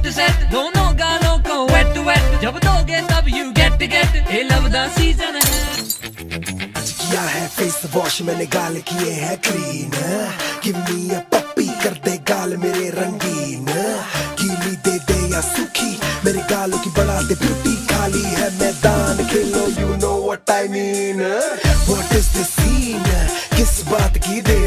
Set set दोनों गालों को वेट वेट, जब दोगे तब यू गेट गेट, ये लव दा सीजन है। किया है फेस वॉश मैंने, गाल किए हैं क्लीन, गिव मी अ पप्पी, कर दे गाल मेरे रंगीन, गीली दे दे या सूखी, मेरे गालों की बढ़ा दे ब्यूटी, खाली है मैदान खेलो, you know what I mean. What is the scene, किस बात की देर